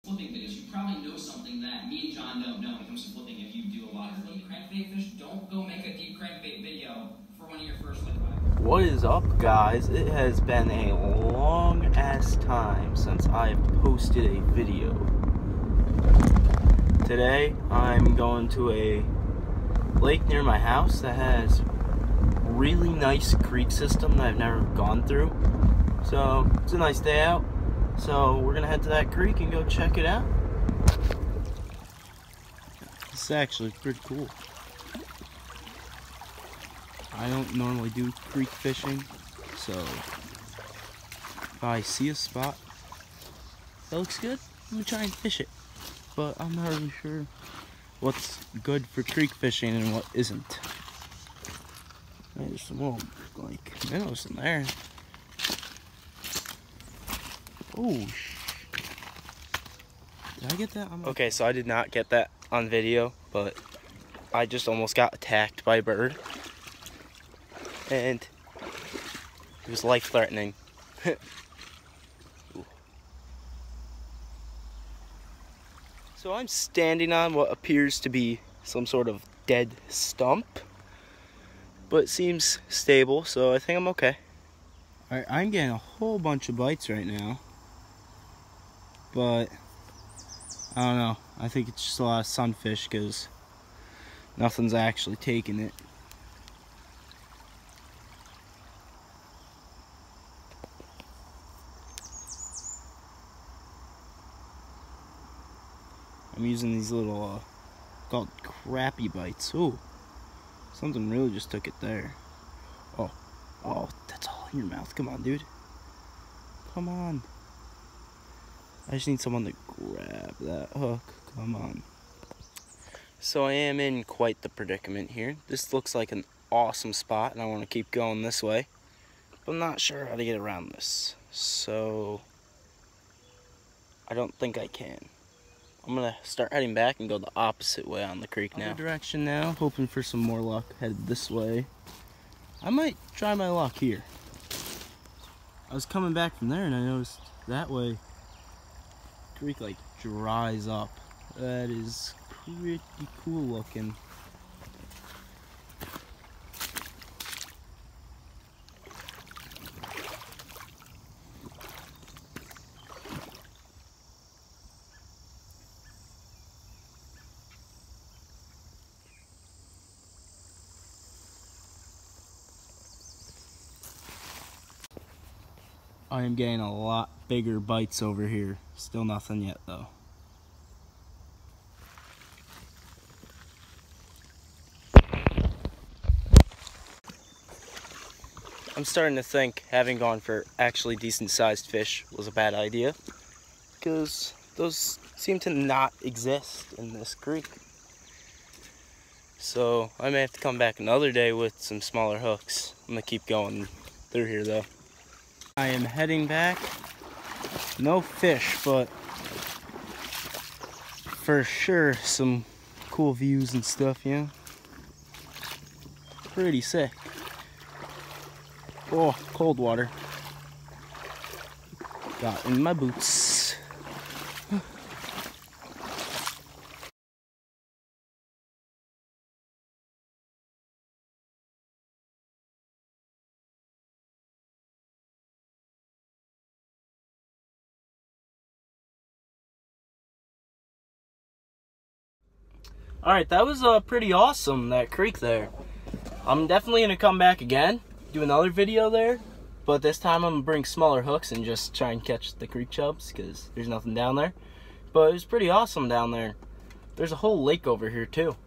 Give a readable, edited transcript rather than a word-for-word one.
Flipping videos, you probably know something that me and John don't know when it comes to flipping. If you do a lot of deep crankbait fish, don't go make a deep crankbait video for one of your first like 5. What is up, guys? It has been a long ass time since I've posted a video. Today I'm going to a lake near my house that has really nice creek system that I've never gone through. So it's a nice day out. So we're gonna head to that creek and go check it out. This is actually pretty cool. I don't normally do creek fishing, so if I see a spot that looks good, I'm gonna try and fish it. But I'm not really sure what's good for creek fishing and what isn't. There's some little like minnows in there. Oh, did I get that? Okay, so I did not get that on video, but I just almost got attacked by a bird. And it was life-threatening. So I'm standing on what appears to be some sort of dead stump, but it seems stable, so I think I'm okay. Alright, I'm getting a whole bunch of bites right now. But I don't know. I think it's just a lot of sunfish because nothing's actually taking it. I'm using these little called crappie bites. Ooh, something really just took it there. Oh, that's all in your mouth. Come on, dude. Come on. I just need someone to grab that hook. Come on. So I am in quite the predicament here. This looks like an awesome spot, and I want to keep going this way. But I'm not sure how to get around this. So I don't think I can. I'm going to start heading back and go the opposite way on the creek now. Other direction now, hoping for some more luck. Headed this way. I might try my luck here. I was coming back from there and I noticed that way creek like dries up. That is pretty cool looking. I am getting a lot bigger bites over here. Still nothing yet though. I'm starting to think having gone for actually decent sized fish was a bad idea, because those seem to not exist in this creek. So I may have to come back another day with some smaller hooks. I'm gonna keep going through here though. I am heading back. No fish, but for sure some cool views and stuff, yeah. Pretty sick. Oh, cold water. Got in my boots. Alright, that was pretty awesome, that creek there. I'm definitely going to come back again, do another video there, but this time I'm going to bring smaller hooks and just try and catch the creek chubs, because there's nothing down there. But it was pretty awesome down there. There's a whole lake over here too.